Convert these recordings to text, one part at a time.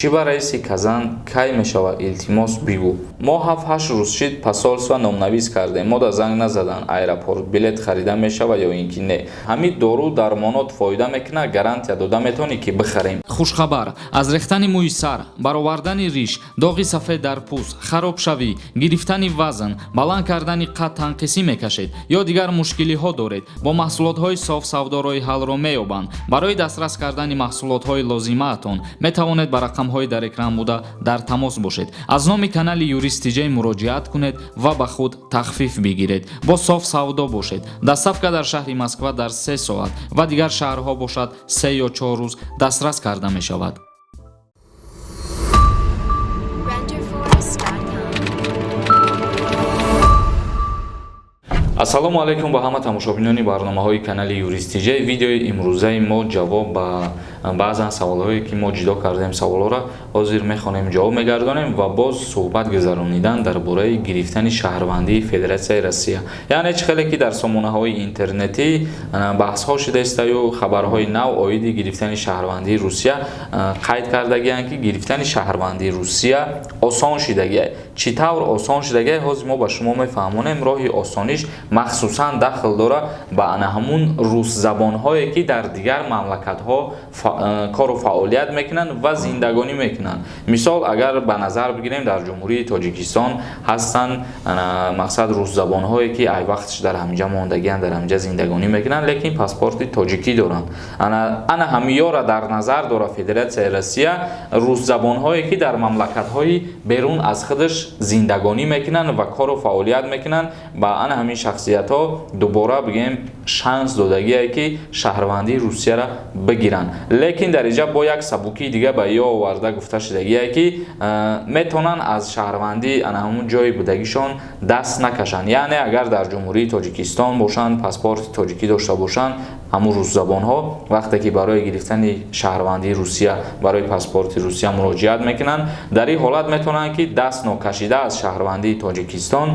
Шиба раиси Казан кай мешавад илтимос бигӯ. Мо 7-8 рӯз шид посолства номнавис кардем. Мода занг назадан аэропорт билет харида мешавад ё ин ки не. Ҳамин дору дармонот фоида мекунад, гарантия дода метавонӣ ки бихарем. Хушхабар аз рехтани мӯи сар, баровардани риш, доғи сафед дар пӯст, харобшавӣ, гирифтани вазн, баланд кардани қад танқисӣ мекашед ё дигар мушкилиҳо доред, бо маҳсулотҳои соф савдо роҳи ҳалро меёбанд. Барои дастрас кардани маҳсулотҳои лозимаатон метавонед ба рақамҳои дар экран буда дар тамос бошед. Аз номи канали Юристиҷа муроҷиат кунед ва ба худ тахфиф бигиред. Бо соф савдо бошед. Доставка дар шаҳри Москва дар 3 соат ва дигар шаҳрҳо бошад 3 ё 4 рӯз дастрас карда мешавад. Ассалому алайкум ба ҳама тамошобинони барномаҳои канали Юристиҷа. Видеои имрӯзаи мо ҷавоб ба баъзан саволҳое ки мо ҷудо кардем саволҳоро ҳозир мехонем ҷавоб мегардонем ва боз суҳбат гузаронидан дар бораи гирифтани шаҳрвандии Федератсияи Россия. Яъне чӣ хеле ки дар сомонаҳои интернетӣ баҳсҳо шудаистаю хабарҳои нав оиди гирифтани шаҳрвандии Русия қайд кардагиянд ки гирифтани шаҳрвандии Русия осон шудагиаст. Чӣ тавр осон шудагиаст ҳозир мо ба шумо мефаҳмонем. Роҳи осониш махсусан дахл дора ба ана ҳамун русзабонҳое ки дар дигар мамлакатҳо кору фаъолият мекунанд ва зиндагонӣ мекунанд. Мисол агар ба назар бигирем дар ҷумҳурии Тоҷикистон ҳастанд мақсад русзабонҳое ки айвақтш дар ҳамҷа мондагиянд, дар ҳамҷа зиндагонӣ мекунанд, лекин паспорти тоҷикӣ доранд. Ана ҳамиёра дар назар дора Федератсияи Россия русзабонҳое ки дар мамлакатҳои берун аз худаш зиндагонӣ мекунанд ва кору фаъолият мекунанд, ба ана ҳамин шахсиятҳо дубора бигем шанс додагие ки шаҳрвандии Русияра бигиранд. Лекин дар инҷа бо як сабукии дига ба ё оварда гуфта шудагие ки метавонанд аз шаҳрвандӣ ана ҳамун ҷои будагишон даст накашанд. Яъне агар дар ҷумҳурии Тоҷикистон бошанд, паспорти тоҷикӣ дошта бошанд, ҳамун русзабонҳо вақте ки барои гирифтани шаҳрвандии Русия барои паспорти Русия муроҷиат мекунанд, дар ин ҳолат метавонанд ки даст нокашида аз шаҳрвандии Тоҷикистон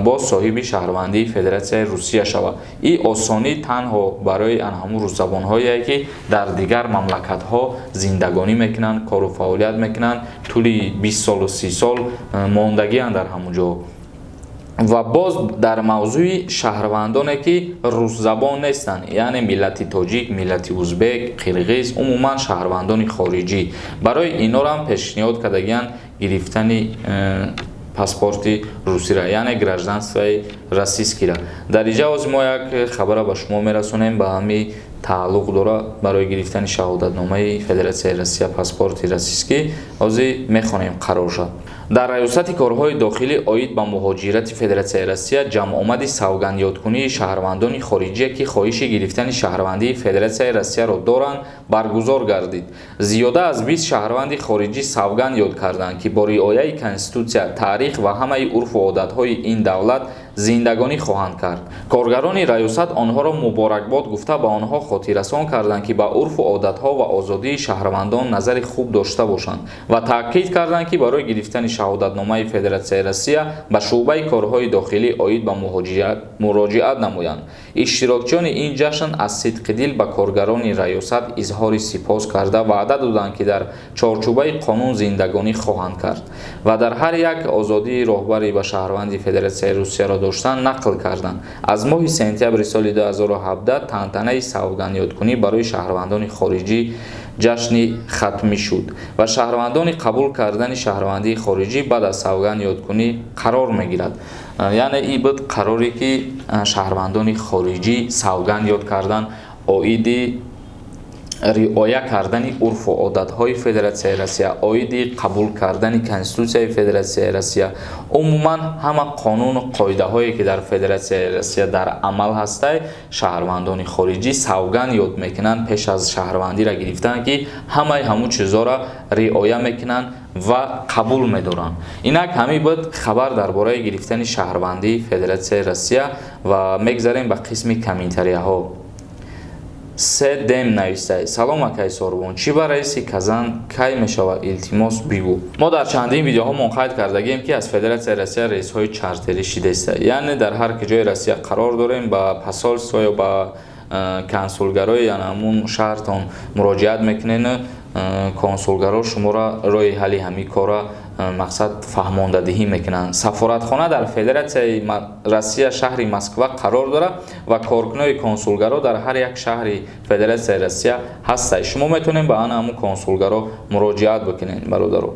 бо соҳиби шаҳрвандии Федератсияи Русия шавад. ин осонӣ танҳо барои ана ҳамун русзабонҳое ки дар дигар мамлакатҳо зиндагонӣ мекунанд, кору фаъолият мекунанд, тӯли 20 солу 30 сол мондагиянд дар ҳамун ҷо. Ва боз дар мавзӯи шаҳрвандоне ки русзабон нестанд, яъне миллати тоҷик, миллати узбек, қирғиз, умуман шаҳрвандони хориҷӣ, барои инҳоро ҳам пешниҳод кардагиянд гирифтани паспорти русира, яъне гражданствои российскира. Дар инҷа ҳозир мо як хабара ба шумо мерасонем ба ҳамин тааллуқ дора барои гирифтани шаҳодатномаи Федератсияи Россия паспорти российскӣ. ҳозир мехонем қарорша. Дар раёсати корҳои дохилӣ оид ба муҳоҷирати Федератсияи Россия ҷамъомади савгандёткунии шаҳрвандони хориҷие ки хоҳиши гирифтани шаҳрвандии Федератсияи Россияро доранд баргузор гардид. Зиёда аз 20 шаҳрванди хориҷӣ савганд ёд карданд ки бо риояи Конститутсия, таърих ва ҳамаи урфу одатҳои ин давлат зиндагонӣ хоҳанд кард. Коргарони раёсат онҳоро муборакбод гуфта ба онҳо хотиррасон карданд ки ба урфу одатҳо ва озодии шаҳрвандон назари хуб дошта бошанд ва таъкид карданд ки барои гирифтани шаҳодатномаи Федератсияи Россия ба шуъбаи корҳои дохилӣ оид ба муроҷиат намоянд. иштирокчиёни ин ҷашн аз сидқи дил ба коргарони раёсат изҳори сипос карда ваъда доданд ки дар чорчӯбаи қонун зиндагонӣ хоҳанд кард ва дар ҳар як озодии роҳбари ба шаҳрванди Федератсияи Русияро доштан нақл карданд. Аз моҳи сентябри соли 2017 тантанаи савгандёткунӣ барои шаҳрвандони хориҷӣ ҷашни хатмӣ шуд ва шаҳрвандони қабул кардани шаҳрвандии хориҷӣ баъд аз савгандёткунӣ қарор мегирад. Яъне ин буд қароре ки шаҳрвандони хориҷӣ савганд ёд кардан оиди риоя кардани урфу одатҳои Федератсияи Россия, оиди қабул кардани Конститутсияи Федератсияи Россия, умуман ҳама қонуну қоидаҳое ки дар Федератсияи Россия дар амал ҳастай, шаҳрвандони хориҷӣ савганд ёд мекунанд пеш аз шаҳрвандиро гирифтан ки ҳамаи ҳамун чизҳоро риоя мекунанд ва қабул медоранд. Инак ҳамин буд хабар дар бораи гирифтани шаҳрвандии Федератсияи Россия ва мегзарем ба қисми комментарияҳо. се дем навистай: салом акай Сорбон, чӣ ба раиси Казан кай мешавад илтимос бигӯ. Мо дар чандин видеоҳо мунқайд кардагем ки аз Федератсияи Россия раисҳои чартери шидеста, яъне дар ҳар ҷои Россия қарор дорем ба посольство ё ба консулгарои ҳамун шаҳртон муроҷиат мекунед консулгаро шуморо роҳи ҳалли ҳамин кора мақсад фаҳмондадиҳӣ мекунанд. Сафоратхона дар Федератсияи Россия шаҳри Москва қарор дорад ва коркунои консулгаро дар ҳар як шаҳри Федератсияи Россия ҳастанд. Шумо метавонед ба ана ҳамун консулгаро муроҷиат бикунед бародаро.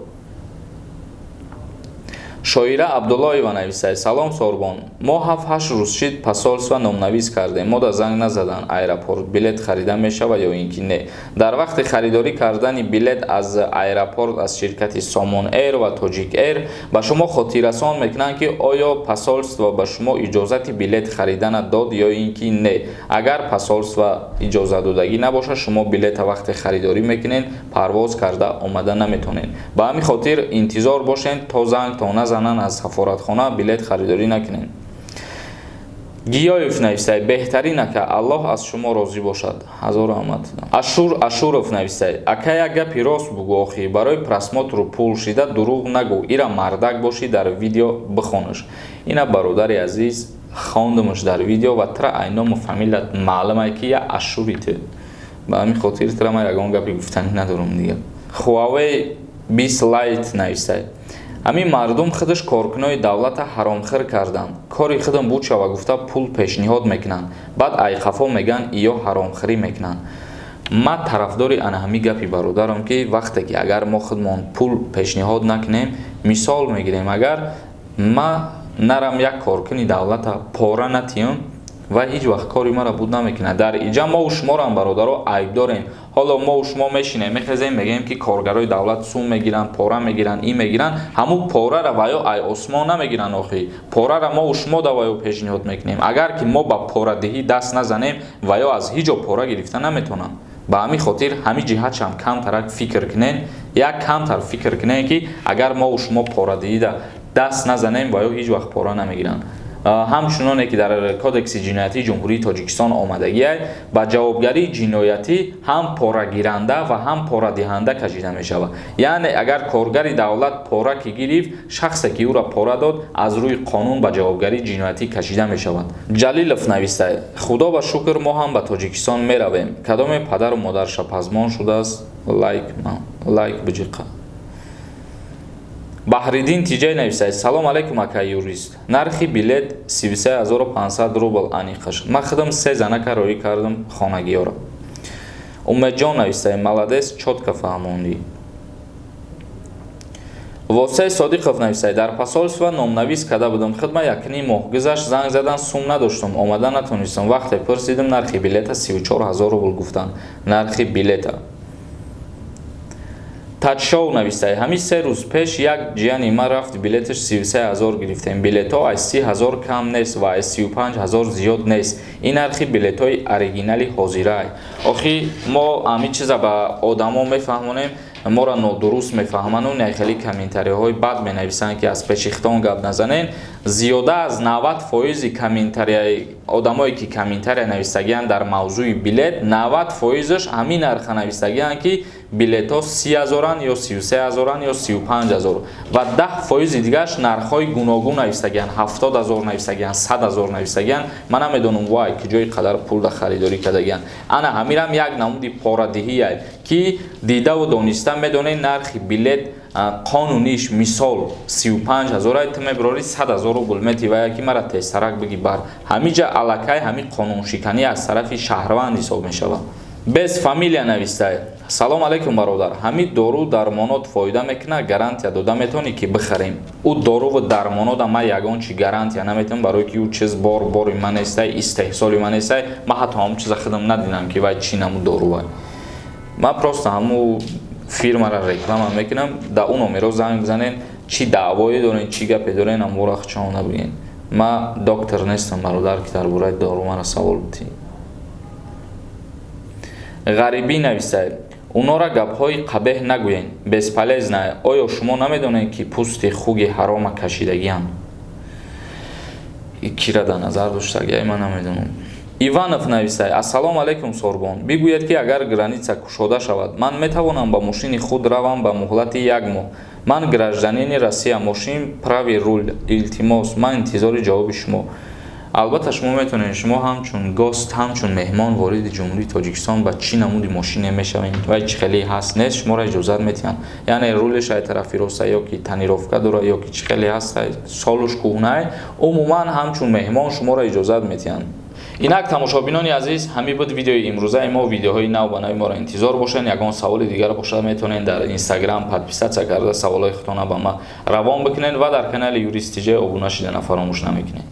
Шоира Абдуллоева нависад: салом Сорбон, мо 7-8 рӯз шид посольство номнавис кардем. Мода занг назадан аэропорт билет харида мешавад ё ин ки не. Дар вақти харидорӣ кардани билет аз аэропорт аз ширкати Somon Air ва Tajik Air ба шумо хотиррасон мекунанд ки оё посольство ба шумо иҷозати билет харидана дод ё ин ки не. Агар посольство иҷозатдодагӣ набошад, шумо билета вақти харидорӣ мекунед, парвоз карда омада наметонед. Ба ҳамин хотир интизор бошед то занг то назананд аз сафоратхона билет харидорӣ накунед. Гиёев нависад: беҳтарин ака, Аллоҳ аз шумо розӣ бошад. Ҳазор раҳмат. Ашуров нависад: ака як гапи рост бугӯ охӣ, барои просмотру пул шида дурӯғ нагӯ, ира мардак бошӣ дар видео бихонаш. Ина бародари азиз хондамаш дар видео ва тра айному фамилият маълумае ки я Ашурите. Ба ҳамин хотир тра ман ягон гапи гуфтанӣ надорам дига. Huawei 20 Lite нависад: ҳамин мардум худаш коркунои давлата ҳаромхӯр карданд. Кори худам буд шава гуфта пул пешниҳод мекунанд. Баъд айқафо меган иё ҳаромхӯрӣ мекунанд. Ман тарафдори ана ҳамин гапи бародарам ки вақте ки агар мо худмон пул пешниҳод накунем, мисол мегирем, агар ма нарам як коркуни давлата пора натиём ва ҳеҷ вақт кори мара буд намекунад. Дар иҷа мо шуморам бародаро айб дорем. Ҳоло мо шумо мешинем мехезем мегем ки коргарои давлат сум мегиранд, пора мегиранд, ин мегиранд. Ҳамун порара ваё ай осмон намегиранд охи. Порара мо шумо да ваё пешниҳод мекунем. Агар ки мо ба порадиҳӣ даст назанем, ваё аз ҳеҷ ҷо пора гирифта наметонам. Ба ҳамин хотир ҳамин ҷиҳатшам камтарак фикр кунен, як камтар фикр кунен ки агар мо шумо порадиҳӣ да даст назанем, ваё ҳеҷ вақт пора намегиранд. ҳамчуноне ки дар кодекси ҷиноятии ҷумҳурии Тоҷикистон омадагиаст, ба ҷавобгарии ҷиноятӣ ҳам порагиранда ва ҳам порадиҳанда кашида мешавад. Яъне агар коргари давлат пора ки гирифт, шахсе ки ӯра пора дод, аз рӯи қонун ба ҷавобгарии ҷиноятӣ кашида мешавад. Ҷалилов нависад: худо ба шукр мо ҳам ба Тоҷикистон меравем. Кадоме падару модарша пазмон шудааст? Лайк биҷиқа. Баҳриддин Тиҷай нависад: салом алайкум ака юрист. Нархи билет 33500 рубл аниқа шуд. Ман худам 3 занака роӣ кардам хонагиёра. Умедҷон нависад: маладес, чотка фаҳмондӣ. Восеи Содиқов нависад: дар посольство номнавис карда будам. Худма якним моҳ гузашт, занг задан, сум надоштам, омада натонистам. Вақте пурсидам, нархи билета 34000 рубл гуфтанд. Нархи билета. Таҷшов нависад: ҳамин 3 рӯз пеш як ҷияни ман рафт, билеташ 33000 гирифтем. Билето аз 30000 кам нест ва аз 35000 зиёд нест. Ин нархи билетои оригинали ҳозирай. Охи мо ҳамин чиза ба одамо мефаҳмонем, мора нодуруст мефаҳману нехели комментариҳои бад менависанд ки аз пешихтон гап назанен. Зиёда аз 90% комментарияи одамое ки комментария нависагиянд дар мавзӯи билет, 90%аш ҳамин нарха нависагиянд ки билето 30000 ё 33000 ё 35000 ва 10% дигааш нархҳои гуногун нависагиянд, 70000 нависагиянд, 100000 нависагиянд. Ман намедонам вай ки ҷои қадар пул да харидорӣ кардагиянд. Ана ҳамирам як намуди порадиҳие ки дидаву дониста медонед нархи билет қонуниш мисол 35000 ту меброри 100000 рубл метивая ки мара тезтарак биги бар. Ҳамиҷа алакай ҳамин қонуншиканӣ аз тарафи шаҳрванд ҳисоб мешавад. Без фамилия нависад: салом алайкум бародар. ҳамин дору дармонот фоида мекунад, гарантия дода метавонӣ ки бихарем. Ӯ дору дармонода ман ягон чи гарантия наметавонам, барое ки ӯ чиз бори ман нестай, истеҳсоли ман нестай. Ман ҳатто ҳамун чиза худам надидам ки вай чи наму дору вай. Ман просто ҳамун фирмара реклама мекунам, да ӯ номеро занг бизанен, чи даъвое дорен, чи гапе дорен, амора хчон набиген. Ман доктор нестам бародар ки дар бораи дору мара савол бутӣ. Ғарибӣ нависад: унора гапҳои қабеҳ нагӯен, бесполезная. Оё шумо намедонед ки пӯсти хуги ҳарома кашидагиянд? Кира дар назар доштагия, ман намедонам. Иванов нависад: ассалому алайкум Сорбон. Бигӯед ки агар граница кушода шавад, ман метавонам ба мошини худ равам ба муҳлати 1 моҳ. Ман гражданини Россия, мошин прави рул. Илтимос, ман интизори ҷавоби шумо. البته شما میتونید شما همچون گاست همچون مهمان وارد جمهوری تاجیکستان با چی نمودی ماشین میشوین و هیچ خیلی هست نیست شما را اجازه میتین یعنی رولش ای طرفی روسته یا کی تنیروفکا داره یا کی خیلی هست سالش کهنه عموما همچون مهمان شما را اجازه میتین. اینک تماشابینان عزیز همین بود ویدیوی امروزه ما. ویدیوهای نو با نوی ما را انتظار باشین. یگان سوال دیگر باشد میتونین در اینستاگرام پادپیساتسا کرده سوالای خودتون با ما روان بکنین و در کانال یوریست جی ابونه شدن فراموش نمیکنین.